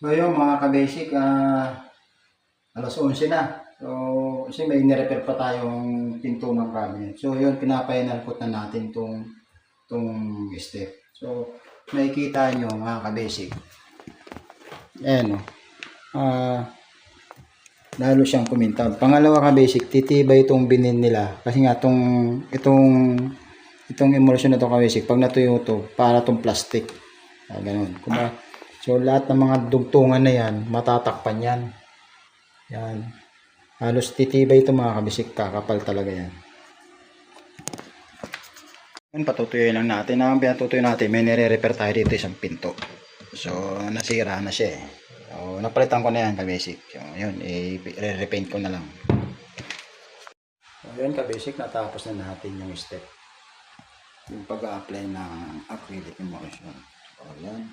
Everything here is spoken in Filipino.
So yun mga ka-basic, alas 11 na. So kasi may nirepair pa tayong pinto ng cabinet. So yun, pinapainalpot na natin tong step. So makikita nyo mga ka-basic. Ayan o. Lalo siyang kumintab. Pangalawa ka-basic, titibay itong binin nila. Kasi nga itong emulsion na to ka-basic, pag natuyo to, para tong plastic. Ganun. So lahat ng mga dugtungan na yan, matatakpan yan. Yan. Halos titibay ito mga kabisik, kakapal talaga yan. Yan, patutuyuin lang natin. Ang pinatutuyo natin, may nire-repair tayo dito isang pinto. So nasira na siya eh. So napalitan ko na yan kabisik. So yun, i-repaint ko na lang. So yun kabisik, natapos na natin yung step. Yung pag-a-apply ng acrylic emulsion. So yan.